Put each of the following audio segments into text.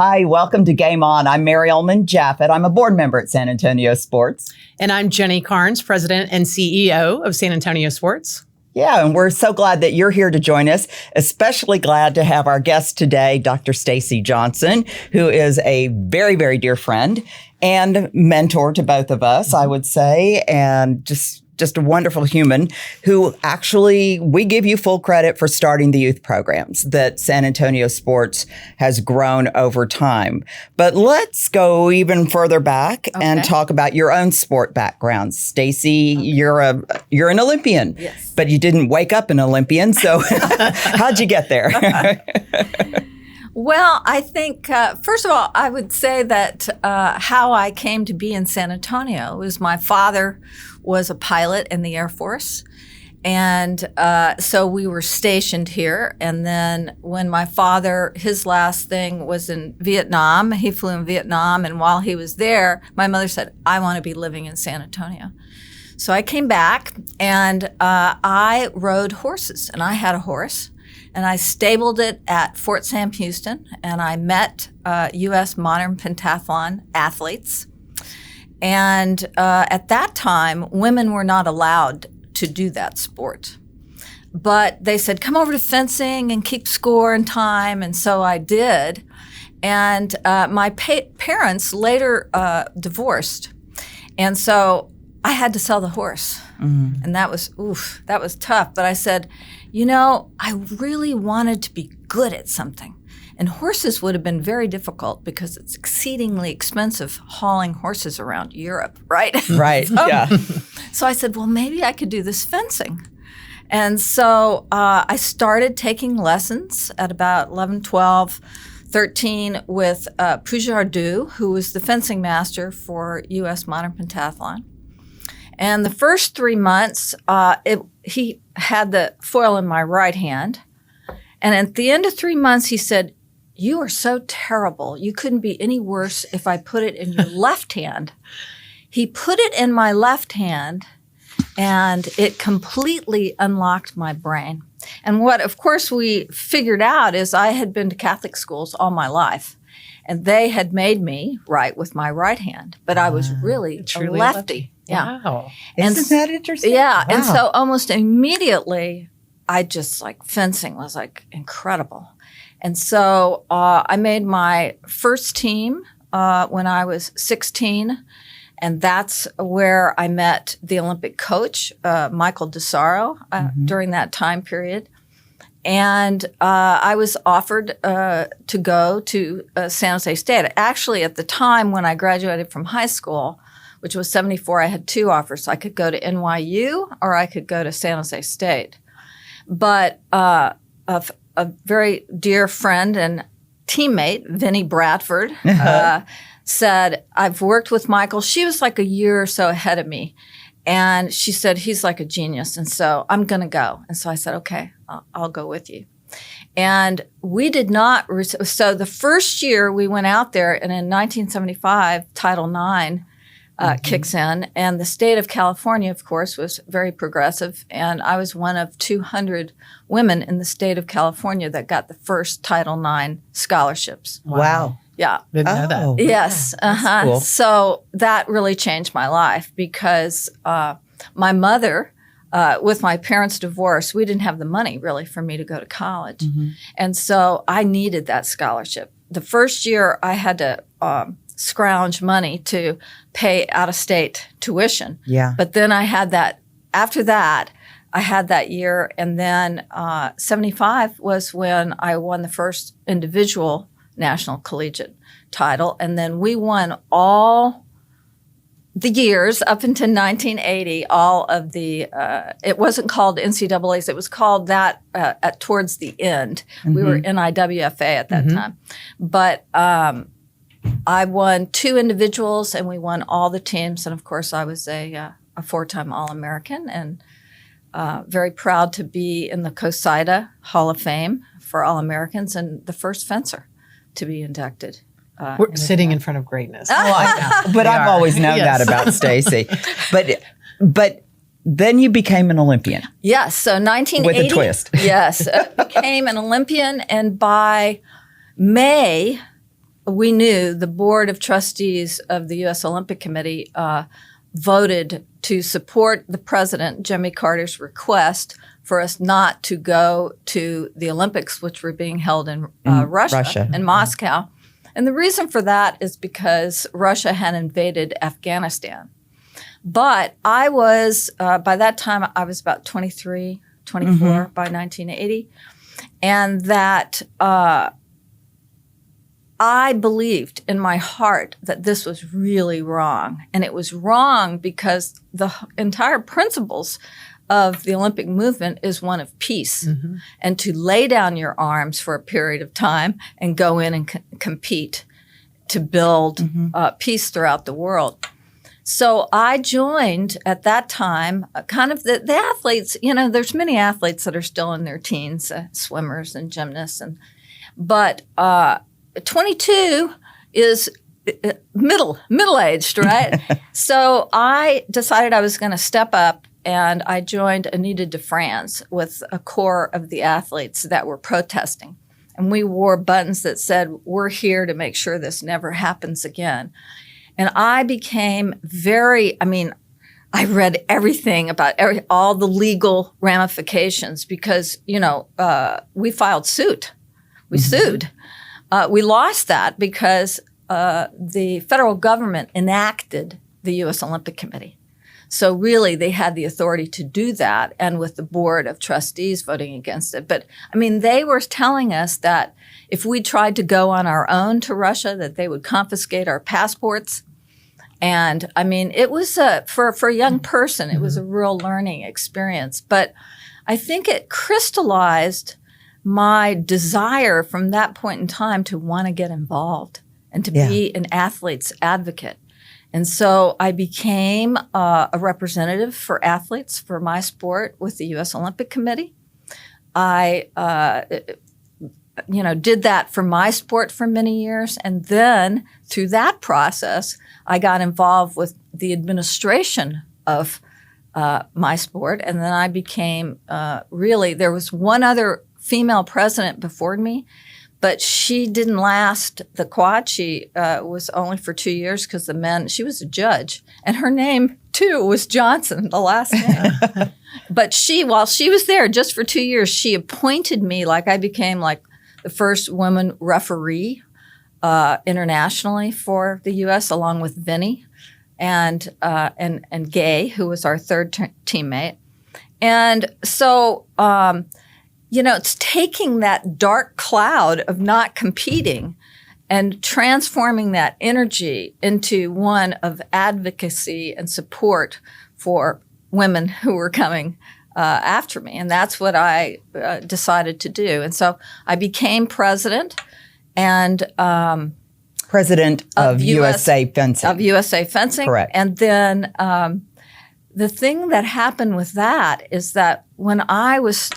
Hi, welcome to Game On. I'm Mary Ullmann Japhet. I'm a board member at SanAntonioSports. And I'm Jenny Carnes, President and CEO of SanAntonioSports. Yeah, and we're so glad that you're here to join us. Especially glad to have our guest today, Dr. Stacey Johnson, who is a very, very dear friend and mentor to both of us, I would say, and just a wonderful human who actually, we give you full credit for starting the youth programs that SanAntonioSports has grown over time. But let's go even further back and talk about your own sport background. Stacey, you're an Olympian, yes, but you didn't wake up an Olympian. So how'd you get there? Well, I think, first of all, I would say that how I came to be in San Antonio was my father was a pilot in the Air Force. And so we were stationed here. And then when my father, his last thing was in Vietnam, he flew in Vietnam. And while he was there, my mother said, I want to be living in San Antonio. So I came back and I rode horses. And I had a horse. And I stabled it at Fort Sam Houston, and I met U.S. modern pentathlon athletes. And at that time, women were not allowed to do that sport. But they said, come over to fencing and keep score and time, and so I did. And my parents later divorced, and so I had to sell the horse. Mm-hmm. And that was tough. But I said, you know, I really wanted to be good at something. And horses would have been very difficult because it's exceedingly expensive hauling horses around Europe, right? Right, yeah. So I said, well, maybe I could do this fencing. And so I started taking lessons at about 11, 12, 13 with Pujardu, who was the fencing master for U.S. Modern Pentathlon. And the first 3 months, he had the foil in my right hand. And at the end of 3 months, he said, you are so terrible. You couldn't be any worse if I put it in your left hand. He put it in my left hand, and it completely unlocked my brain. And what, of course, we figured out is I had been to Catholic schools all my life. And they had made me write with my right hand. But I was really a lefty. Yeah. Wow. Isn't that interesting? Yeah. Wow. And so almost immediately, I just fencing was incredible. And so I made my first team when I was 16. And that's where I met the Olympic coach, Michael DeSaro, during that time period. And I was offered to go to San Jose State. Actually, at the time when I graduated from high school, which was 1974, I had two offers. I could go to NYU or I could go to San Jose State. But a very dear friend and teammate, Vinnie Bradford, said, I've worked with Michael. She was like a year or so ahead of me. And she said, he's like a genius. And so I'm going to go. And so I said, okay, I'll go with you. And we did not. So the first year we went out there, and in 1975, Title IX kicks in. And the state of California, of course, was very progressive. And I was one of 200 women in the state of California that got the first Title IX scholarships. Wow. Yeah. Didn't know that. Yes. Cool. So that really changed my life because my mother, with my parents' divorce, we didn't have the money really for me to go to college. Mm-hmm. And so I needed that scholarship. The first year I had to scrounge money to pay out-of-state tuition. Yeah. But then I had that, after that, I had that year. And then 75 was when I won the first individual national collegiate title. And then we won all the years up until 1980, all of the, it wasn't called NCAAs, it was called that towards the end. Mm-hmm. We were NIWFA at that time. But I won two individuals and we won all the teams. And of course, I was a four-time All-American and very proud to be in the COSIDA Hall of Fame for All-Americans and the first fencer to be inducted. We're sitting in front of greatness. But I've always known that about Stacey. But then you became an Olympian. Yes, so 1980. With a twist. Yes, became an Olympian, and by May, we knew the board of trustees of the U.S. Olympic Committee voted to support the president, Jimmy Carter's request for us not to go to the Olympics, which were being held in Russia, in Moscow. And the reason for that is because Russia had invaded Afghanistan. But I was, by that time, I was about 23, 24 by 1980. And that I believed in my heart that this was really wrong. And it was wrong because the entire principles of the Olympic movement is one of peace and to lay down your arms for a period of time and go in and compete to build peace throughout the world. So I joined at that time kind of the athletes. You know, there's many athletes that are still in their teens, swimmers and gymnasts, but 22 is middle-aged, right? So I decided I was going to step up, and I joined Anita DeFrance with a core of the athletes that were protesting. And we wore buttons that said, "We're here to make sure this never happens again." And I became I read everything about all the legal ramifications because, we filed suit. We sued. We lost that because the federal government enacted the U.S. Olympic Committee. So really, they had the authority to do that, and with the board of trustees voting against it. But, they were telling us that if we tried to go on our own to Russia, that they would confiscate our passports. And, it was, for a young person, it was a real learning experience. But I think it crystallized my desire from that point in time to want to get involved and to be an athlete's advocate. And so I became a representative for athletes for my sport with the U.S. Olympic Committee. I, did that for my sport for many years. And then through that process, I got involved with the administration of my sport. And then I became there was one other female president before me, but she didn't last the quad. She was only for 2 years because she was a judge. And her name, too, was Johnson, the last name. But while she was there just for 2 years, she appointed me, I became the first woman referee internationally for the U.S., along with Vinny and Gay, who was our third teammate. And so it's taking that dark cloud of not competing and transforming that energy into one of advocacy and support for women who were coming after me. And that's what I decided to do. And so I became president and president of USA Fencing. Of USA Fencing. Correct. And then the thing that happened with that is that when I was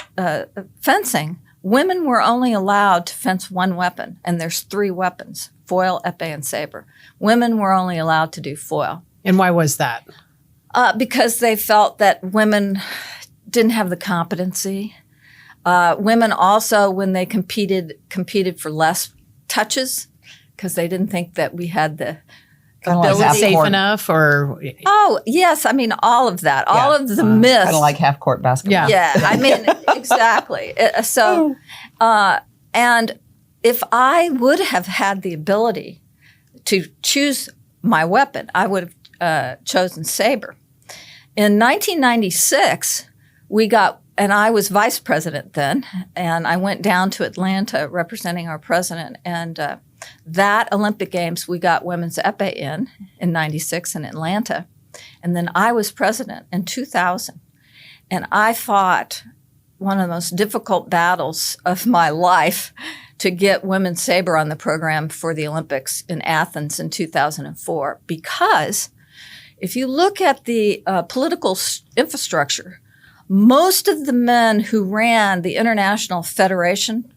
fencing, women were only allowed to fence one weapon, and there's 3 weapons: foil, epee, and sabre. Women were only allowed to do foil. And why was that? Because they felt that women didn't have the competency. Women also, when they competed for less touches because they didn't think that we had the ability. Safe enough, or oh yes, all of that, all of the myths, kind of like half court basketball. Yeah, exactly. And if I would have had the ability to choose my weapon, I would have chosen sabre. In 1996, and I was vice president then, and I went down to Atlanta representing our president, and that Olympic Games, we got women's epee in 96 in Atlanta. And then I was president in 2000. And I fought one of the most difficult battles of my life to get women's sabre on the program for the Olympics in Athens in 2004. Because if you look at the political infrastructure, most of the men who ran the International Federation,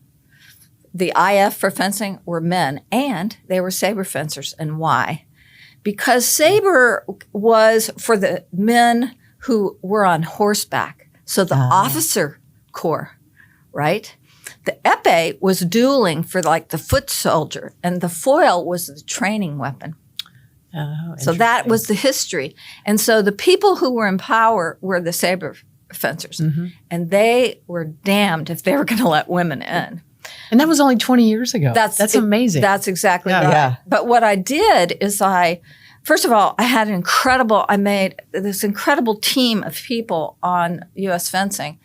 the IF for fencing, were men, and they were saber fencers. And why? Because saber was for the men who were on horseback. So the officer corps, right? The epee was dueling for like the foot soldier, and the foil was the training weapon. Oh, so that was the history. And so the people who were in power were the saber fencers, and they were damned if they were going to let women in. And that was only 20 years ago. That's amazing. That's exactly right. Yeah. But what I did is first of all, I made this incredible team of people on U.S. fencing.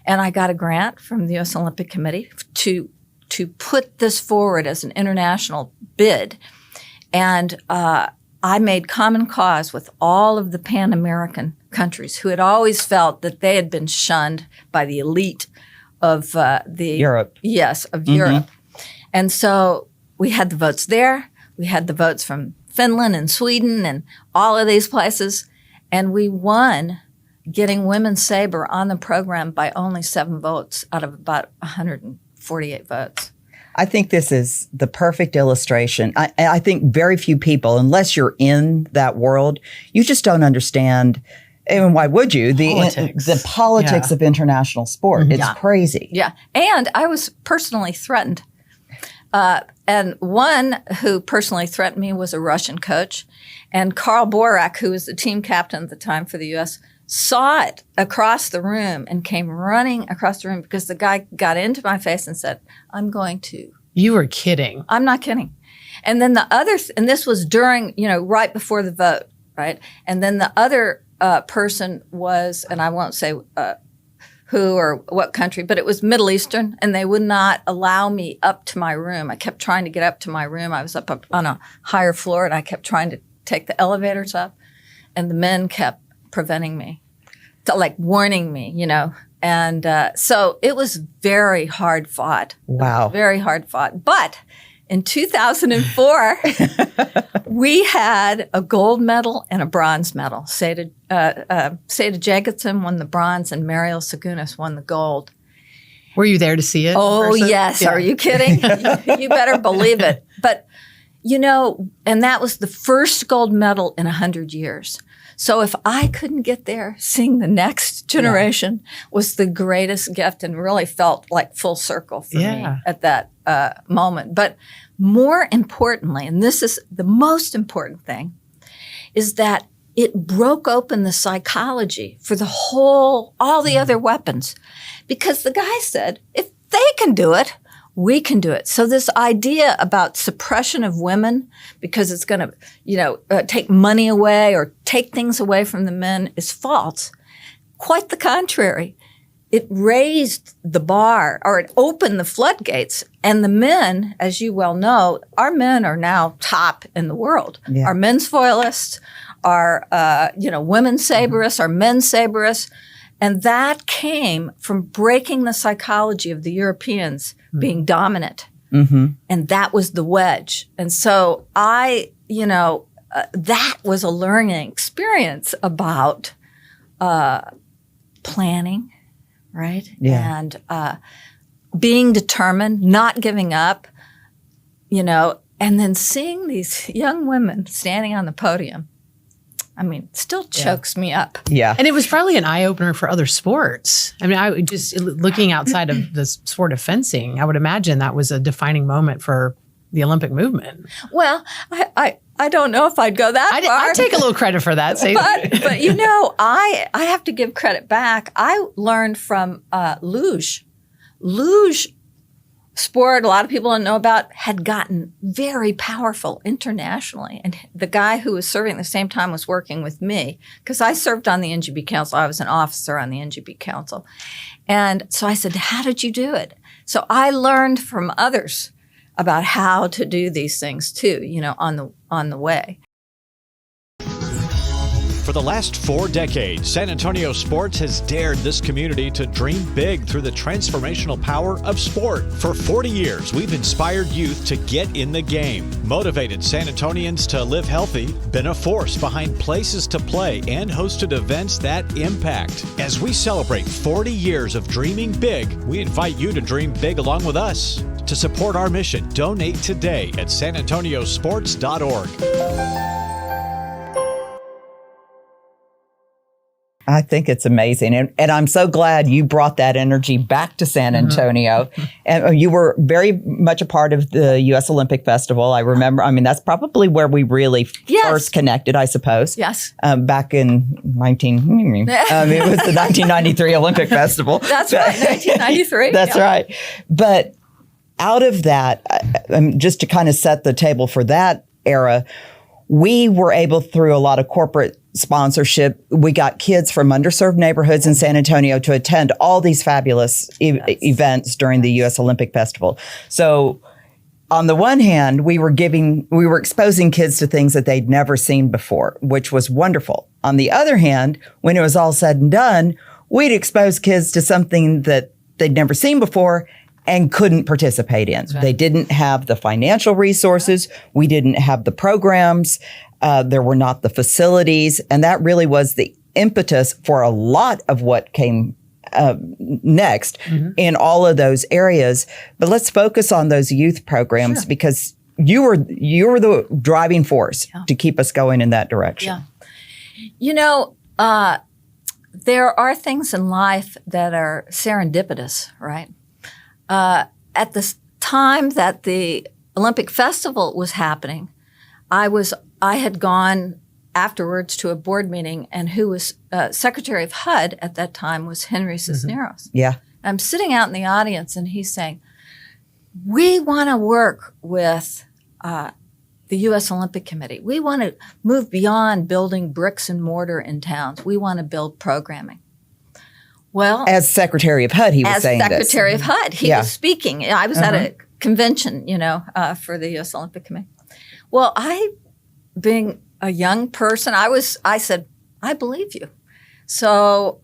And I got a grant from the U.S. Olympic Committee to put this forward as an international bid. And I made common cause with all of the Pan-American countries who had always felt that they had been shunned by the elite of Europe. Yes, of Europe. And so we had the votes there. We had the votes from Finland and Sweden and all of these places. And we won getting women's saber on the program by only 7 votes out of about 148 votes. I think this is the perfect illustration. I think very few people, unless you're in that world, you just don't understand. And why would you? The politics of international sport. It's crazy. Yeah. And I was personally threatened. And one who personally threatened me was a Russian coach. And Karl Borak, who was the team captain at the time for the U.S., saw it across the room and came running across the room because the guy got into my face and said, I'm going to. You were kidding. I'm not kidding. And then and this was during, right before the vote, right? And then the other person was, and I won't say who or what country, but it was Middle Eastern, and they would not allow me up to my room. I kept trying to get up to my room. I was up on a higher floor, and I kept trying to take the elevators up, and the men kept preventing me, warning me, And so it was very hard fought. Wow. Very hard fought. But in 2004, we had a gold medal and a bronze medal. Seda Jacobson won the bronze and Mariel Segunas won the gold. Were you there to see it? Oh, yes. Yeah. Are you kidding? You better believe it. But, and that was the first gold medal in 100 years. So if I couldn't get there, seeing the next generation was the greatest gift and really felt like full circle for me at that moment. But more importantly, and this is the most important thing, is that it broke open the psychology for all the other weapons. Because the guy said, if they can do it, we can do it. So this idea about suppression of women because it's going to, take money away or take things away from the men is false. Quite the contrary. It raised the bar, or it opened the floodgates. And the men, as you well know, our men are now top in the world. Yeah. Our men's foilists, our women's saberists, our men's saberists. And that came from breaking the psychology of the Europeans being dominant. And that was the wedge. And so that was a learning experience about planning, right? Yeah. And being determined, not giving up, and then seeing these young women standing on the podium. I mean, it still chokes me up. Yeah. And it was probably an eye-opener for other sports. I mean, I just looking outside of the sport of fencing, I would imagine that was a defining moment for the Olympic movement. Well, I don't know if I'd go that far. I take a little credit for that. But I have to give credit back. I learned from luge. Luge sport, a lot of people don't know about, had gotten very powerful internationally. And the guy who was serving at the same time was working with me because I served on the NGB Council. I was an officer on the NGB Council. And so I said, how did you do it? So I learned from others about how to do these things too, on the way. For the last 4 decades, San Antonio Sports has dared this community to dream big through the transformational power of sport. For 40 years, we've inspired youth to get in the game, motivated San Antonians to live healthy, been a force behind places to play, and hosted events that impact. As we celebrate 40 years of dreaming big, we invite you to dream big along with us. To support our mission, donate today at SanAntonioSports.org. I think it's amazing. And I'm so glad you brought that energy back to San Antonio. And you were very much a part of the U.S. Olympic Festival. I remember, that's probably where we really first connected, I suppose. Yes. Back in it was the 1993 Olympic Festival. That's right, 1993. That's right. But out of that, just to kind of set the table for that era, we were able, through a lot of corporate sponsorship, we got kids from underserved neighborhoods in San Antonio to attend all these fabulous events during the U.S. Olympic Festival. So on the one hand, we were exposing kids to things that they'd never seen before, which was wonderful. On the other hand, when it was all said and done, we'd expose kids to something that they'd never seen before and couldn't participate in. Right. They didn't have the financial resources. We didn't have the programs. There were not the facilities. And that really was the impetus for a lot of what came next in all of those areas. But let's focus on those youth programs because you were the driving force to keep us going in that direction. Yeah. There are things in life that are serendipitous, right? At the time that the Olympic Festival was happening, I had gone afterwards to a board meeting, and who was Secretary of HUD at that time was Henry Cisneros. Yeah. I'm sitting out in the audience, and he's saying, we want to work with the U.S. Olympic Committee. We want to move beyond building bricks and mortar in towns. We want to build programming. Well, as Secretary of HUD, he was saying this. As Secretary of HUD, he was speaking. I was at a convention, for the U.S. Olympic Committee. Well, being a young person, I said, I believe you. So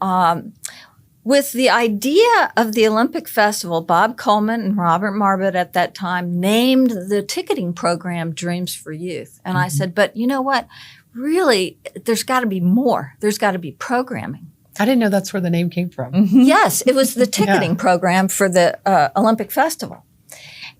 with the idea of the Olympic Festival, Bob Coleman and Robert Marbut at that time named the ticketing program Dreams for Youth. And I said, but you know what? Really, there's got to be more. There's got to be programming. I didn't know that's where the name came from. Yes, it was the ticketing program for the Olympic Festival.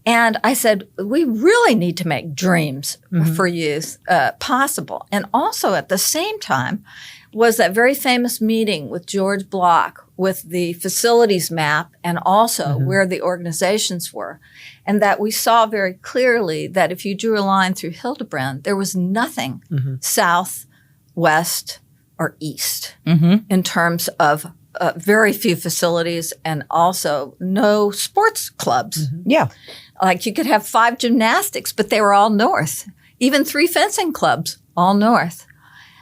And I said, we really need to make dreams for youth possible. And also at the same time was that very famous meeting with George Block with the facilities map and also where the organizations were. And that we saw very clearly that if you drew a line through Hildebrand, there was nothing south, west, or east in terms of very few facilities and also no sports clubs. Yeah. Like you could have 5 gymnastics, but they were all north. Even 3 fencing clubs, all north.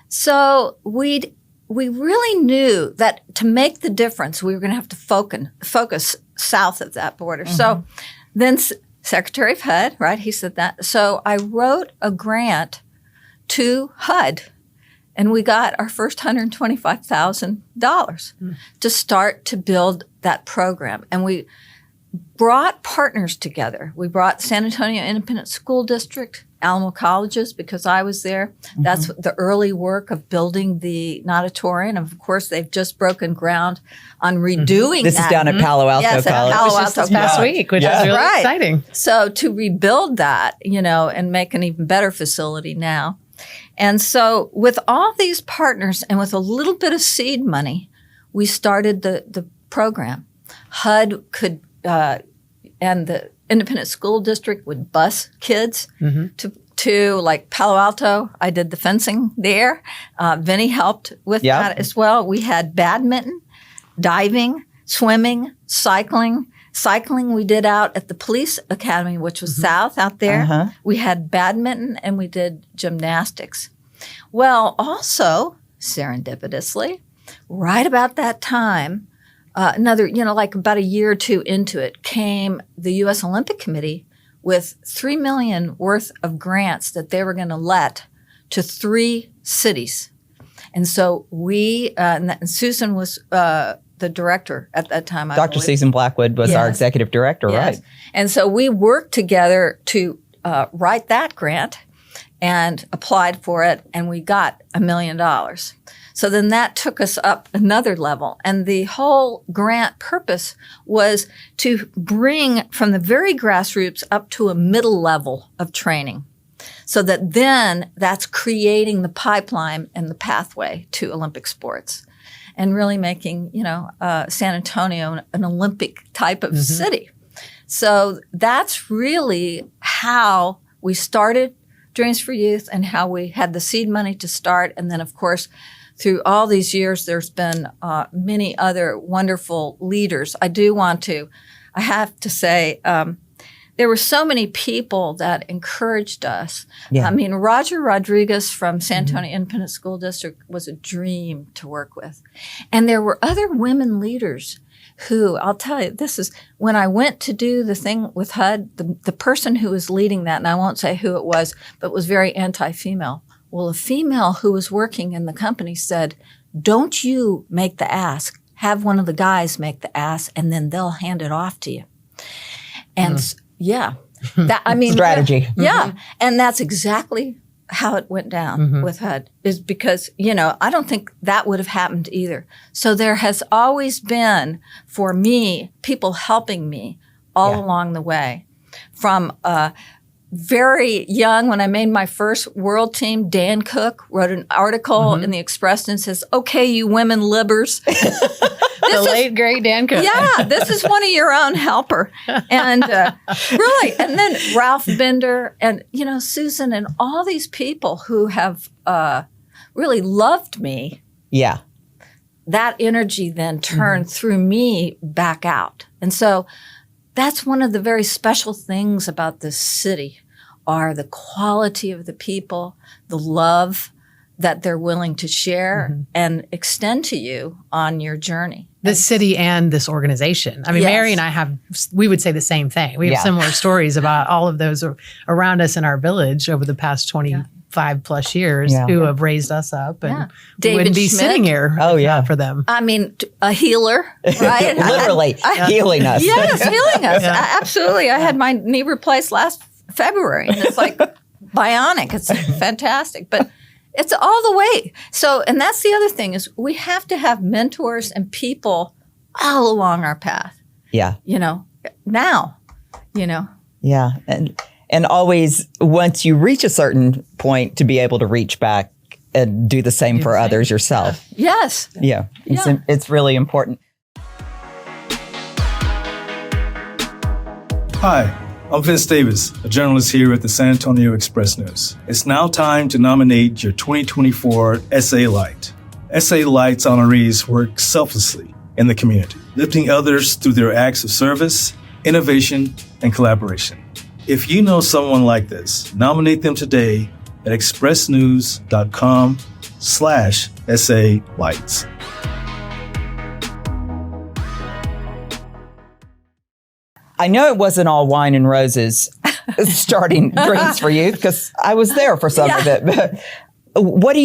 So we really knew that to make the difference, we were going to have to focus south of that border. So then Secretary of HUD, right, he said that. So I wrote a grant to HUD. And we got our first $125,000 to start to build that program. And we brought partners together. We brought San Antonio Independent School District, Alamo Colleges, because I was there. That's the early work of building the natatorium. Of course, they've just broken ground on redoing This that. is down at Palo Alto College. At Palo Alto This past week, which is really exciting. So to rebuild that, and make an even better facility now. And so with all these partners and with a little bit of seed money, we started the program. HUD could, and the independent school district would bus kids to like Palo Alto. I did the fencing there. Vinny helped with that as well. We had badminton, diving, swimming, cycling. Cycling we did out at the police academy, which was south out there. We had badminton and we did gymnastics. Well, also, serendipitously, right about that time, like about a year or two into it, came the U.S. Olympic Committee with $3 million worth of grants that they were going to let to 3 cities. And so we, and Susan was the director at that time. Dr. Susan Blackwood was our executive director, right? And so we worked together to write that grant and applied for it, and we got $1 million. So then that took us up another level. And the whole grant purpose was to bring from the very grassroots up to a middle level of training. So that then that's creating the pipeline and the pathway to Olympic sports. and really making, San Antonio an Olympic type of city. So that's really how we started Dreams for Youth and how we had the seed money to start. And then, of course, through all these years, there's been many other wonderful leaders. I have to say, there were so many people that encouraged us. Yeah. I mean, Roger Rodriguez from San Antonio Independent School District was a dream to work with. And there were other women leaders who, I'll tell you, this is when I went to do the thing with HUD, the person who was leading that, and I won't say who it was, but was very anti-female. Well, a female who was working in the company said, don't you make the ask, have one of the guys make the ask, and then they'll hand it off to you. And strategy. Yeah. And that's exactly how it went down with HUD, is because, I don't think that would have happened either. So there has always been, for me, people helping me all along the way. From very young, when I made my first world team, Dan Cook wrote an article in the Express and says, okay, you women libbers. The late great Dan Cook. Yeah, this is one of your own helper. And really, and then Ralph Bender and, Susan and all these people who have really loved me. Yeah. That energy then turned through me back out. And so that's one of the very special things about this city are the quality of the people, the love that they're willing to share and extend to you on your journey. This city and this organization. I mean, Mary and I we would say the same thing. We have similar stories about all of those around us in our village over the past 25 plus years who have raised us up and we wouldn't be sitting here for them. I mean, a healer, right? Literally healing us. Yes, healing us. Absolutely. I had my knee replaced last February and it's like bionic. It's fantastic. But it's all the way. So, and that's the other thing is we have to have mentors and people all along our path. Yeah. Now. Yeah. And always, once you reach a certain point, to be able to reach back and do the same for others yourself. Yes. Yeah. It's really important. Hi, I'm Vince Davis, a journalist here at the San Antonio Express News. It's now time to nominate your 2024 SA Light. SA Light's honorees work selflessly in the community, lifting others through their acts of service, innovation, and collaboration. If you know someone like this, nominate them today at expressnews.com/SA Lights. I know it wasn't all wine and roses starting Dreams for Youth because I was there for some of it. But what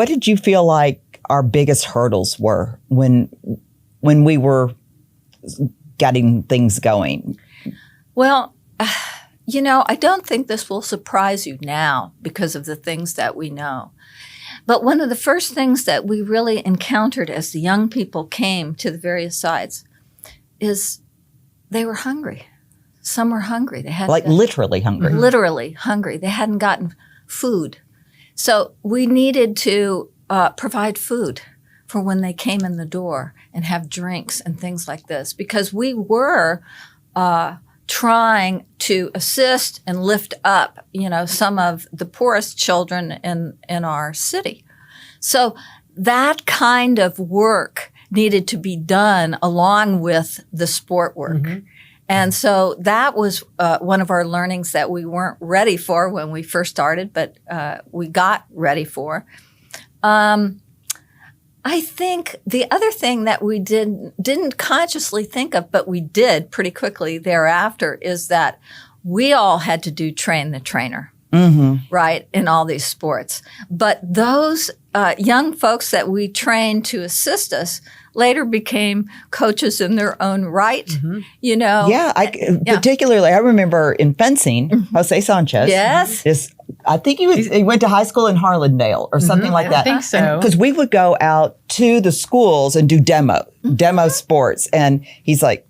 did you feel like our biggest hurdles were when we were getting things going? Well, I don't think this will surprise you now because of the things that we know. But one of the first things that we really encountered as the young people came to the various sites is they were hungry. Some were hungry. They had literally hungry. Literally hungry. They hadn't gotten food. So we needed to provide food for when they came in the door and have drinks and things like this because we were trying to assist and lift up, some of the poorest children in our city. So that kind of work needed to be done along with the sport work. Mm-hmm. And so that was one of our learnings that we weren't ready for when we first started, but we got ready for. I think the other thing that we didn't consciously think of, but we did pretty quickly thereafter, is that we all had to do train the trainer, right, in all these sports. But those young folks that we trained to assist us later became coaches in their own right, Particularly, I remember in fencing, Jose Sanchez. Yes. I think he went to high school in Harlandale or something like that. I think so. Because we would go out to the schools and do demo sports. And he's like,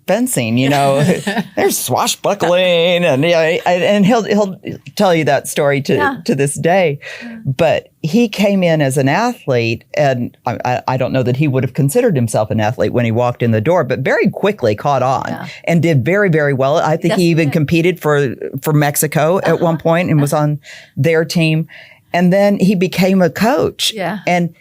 fencing, there's swashbuckling and he'll tell you that story to this day. But he came in as an athlete, and I don't know that he would have considered himself an athlete when he walked in the door, but very quickly caught on and did very, very well. I think he even competed for Mexico at one point and was on their team. And then he became a coach. Yeah. And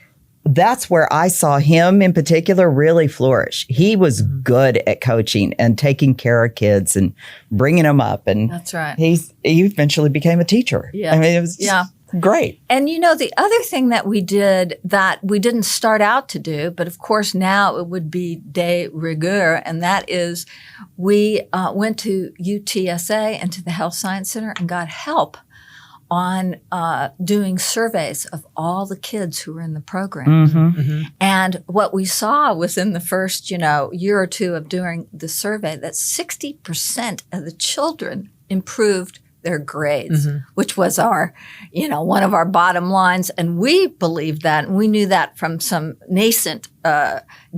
that's where I saw him in particular really flourish. He was good at coaching and taking care of kids and bringing them up. And that's right. He eventually became a teacher. Yeah. I mean, it was great. And the other thing that we did that we didn't start out to do, but of course now it would be de rigueur, and that is we went to UTSA and to the Health Science Center and got help on doing surveys of all the kids who were in the program. And what we saw was in the first, year or two of doing the survey that 60% of the children improved their grades, which was our, one of our bottom lines. And we believed that, and we knew that from some nascent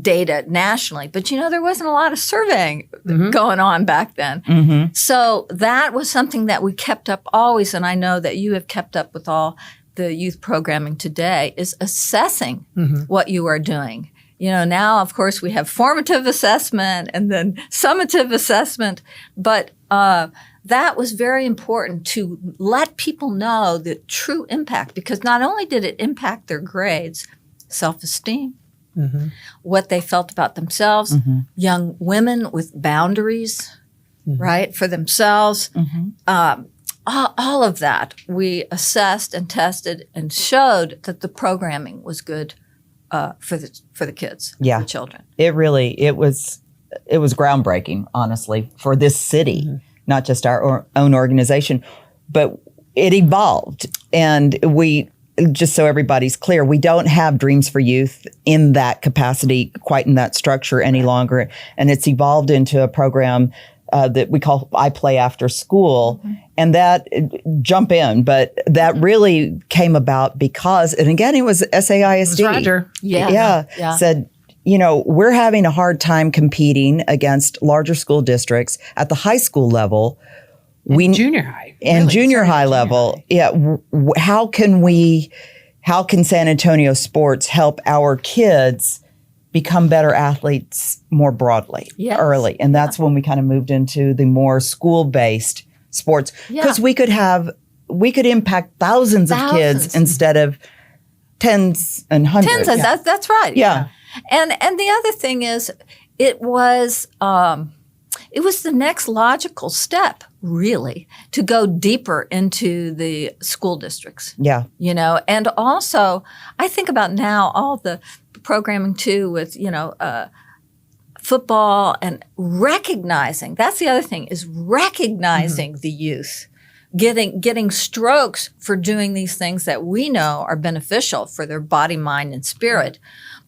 data nationally. But, there wasn't a lot of surveying going on back then. So that was something that we kept up always, and I know that you have kept up with all the youth programming today, is assessing what you are doing. Now, of course, we have formative assessment and then summative assessment, but that was very important to let people know the true impact, because not only did it impact their grades, self-esteem, what they felt about themselves, young women with boundaries, right, for themselves, all of that we assessed and tested and showed that the programming was good for the kids, for the children. It was groundbreaking, honestly, for this city. Not just our own organization, but it evolved. And we, just so everybody's clear, we don't have Dreams for Youth in that capacity, quite in that structure any longer. And it's evolved into a program that we call I Play After School. And that, jump in, but that really came about because, and again, it was SAISD. It was Roger. Said, we're having a hard time competing against larger school districts at the high school level. Junior high. And junior high level. Yeah. How can San Antonio sports help our kids become better athletes more broadly early? And that's when we kind of moved into the more school-based sports. Because we could impact thousands of kids instead of tens and hundreds. That's right. Yeah. And the other thing is, it was the next logical step, really, to go deeper into the school districts. Yeah. And also, I think about now all the programming too with, football and recognizing, that's the other thing, is recognizing the youth. Getting strokes for doing these things that we know are beneficial for their body, mind, and spirit,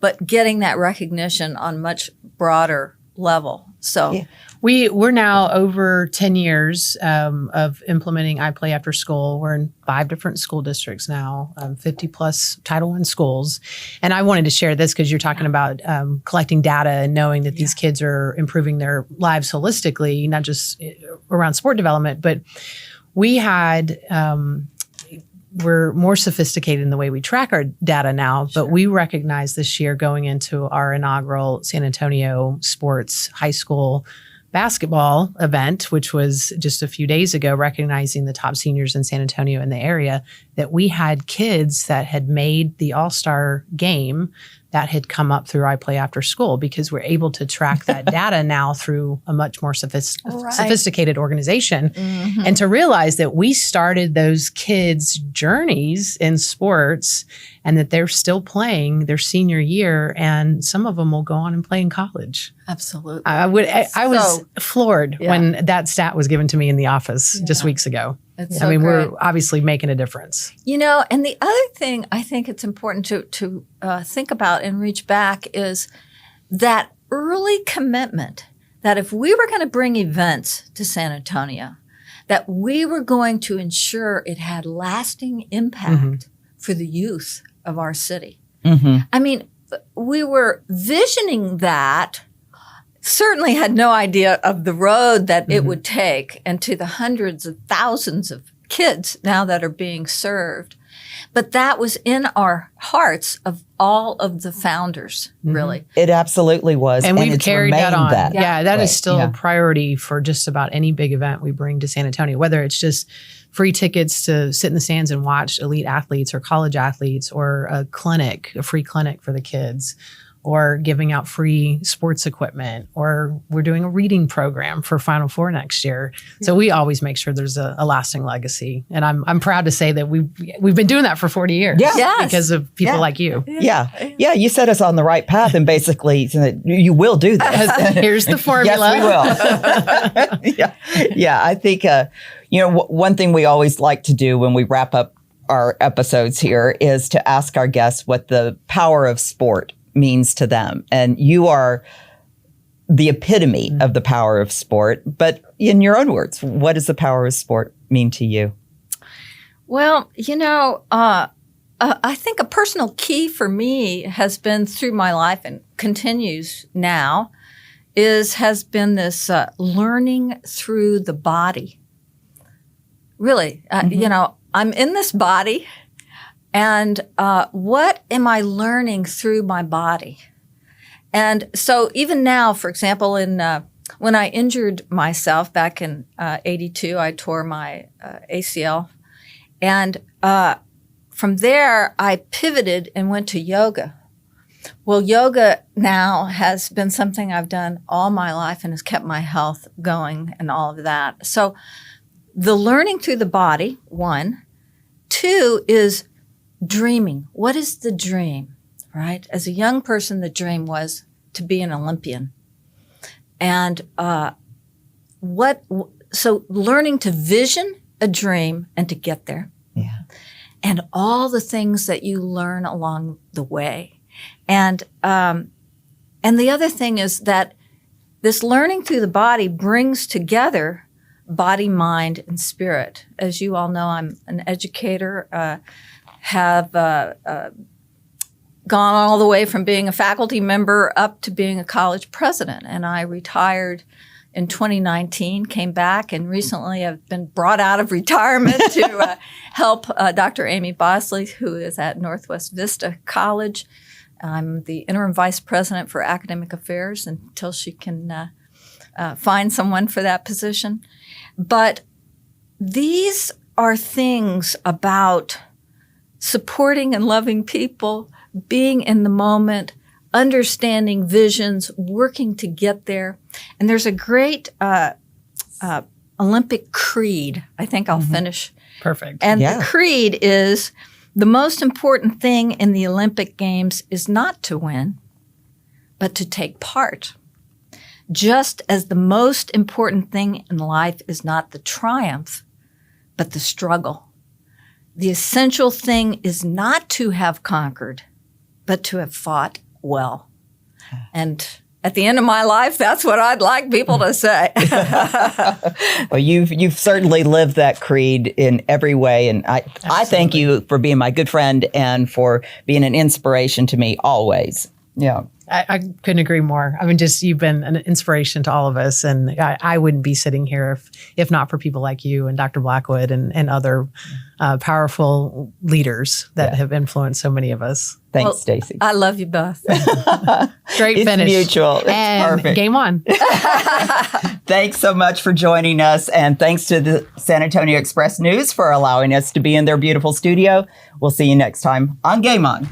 but getting that recognition on much broader level. So we're now over 10 years of implementing I Play After School. We're in 5 different school districts now, 50 plus Title I schools. And I wanted to share this because you're talking about collecting data and knowing that these kids are improving their lives holistically, not just around sport development, but we had, we're more sophisticated in the way we track our data now, but we recognize this year going into our inaugural San Antonio Sports High School basketball event, which was just a few days ago, recognizing the top seniors in San Antonio in the area, that we had kids that had made the All-Star game that had come up through I Play After School, because we're able to track that data now through a much more sophisticated organization. And to realize that we started those kids' journeys in sports and that they're still playing their senior year, and some of them will go on and play in college. Absolutely. I was floored when that stat was given to me in the office just weeks ago. We're obviously making a difference. And the other thing I think it's important to think about and reach back is that early commitment that if we were going to bring events to San Antonio, that we were going to ensure it had lasting impact for the youth of our city. I mean, we were visioning that certainly had no idea of the road that it would take, and to the hundreds of thousands of kids now that are being served. But that was in our hearts of all of the founders, really. It absolutely was. And we've carried that on. That. Yeah, that is still a priority for just about any big event we bring to San Antonio, whether it's just free tickets to sit in the stands and watch elite athletes or college athletes, or a free clinic for the kids, or giving out free sports equipment, or we're doing a reading program for Final Four next year. So we always make sure there's a lasting legacy. And I'm proud to say that we've been doing that for 40 years because of people like you. Yeah, you set us on the right path, and basically you will do this. Here's the formula. Yes, we will. Yeah, I think, one thing we always like to do when we wrap up our episodes here is to ask our guests what the power of sport means to them. And you are the epitome of the power of sport. But in your own words, what does the power of sport mean to you? Well, I think a personal key for me has been through my life, and continues now, has been this learning through the body. Really, I'm in this body. And what am I learning through my body? And so even now, for example, when I injured myself back in 82, I tore my ACL. And from there, I pivoted and went to yoga. Well, yoga now has been something I've done all my life and has kept my health going and all of that. So the learning through the body, one. Two is dreaming. What is the dream, right? As a young person, the dream was to be an Olympian. And so learning to vision a dream and to get there. Yeah. And all the things that you learn along the way. And the other thing is that this learning through the body brings together body, mind, and spirit. As you all know, I'm an educator, have gone all the way from being a faculty member up to being a college president. And I retired in 2019, came back, and recently I've been brought out of retirement to help Dr. Amy Bosley, who is at Northwest Vista College. I'm the interim vice president for academic affairs until she can find someone for that position. But these are things about supporting and loving people, being in the moment, understanding visions, working to get there. And there's a great Olympic creed. I think I'll finish. Perfect. And the creed is, the most important thing in the Olympic Games is not to win, but to take part. Just as the most important thing in life is not the triumph, but the struggle. The essential thing is not to have conquered, but to have fought well. And at the end of my life, that's what I'd like people to say. Well, you've certainly lived that creed in every way. And I thank you for being my good friend and for being an inspiration to me always. Yeah. I couldn't agree more. I mean, you've been an inspiration to all of us. And I wouldn't be sitting here if not for people like you and Dr. Blackwood and other powerful leaders that have influenced so many of us. Thanks, Stacey. I love you both. Great finish. It's mutual. It's perfect. Game on. Thanks so much for joining us. And thanks to the San Antonio Express News for allowing us to be in their beautiful studio. We'll see you next time on Game On.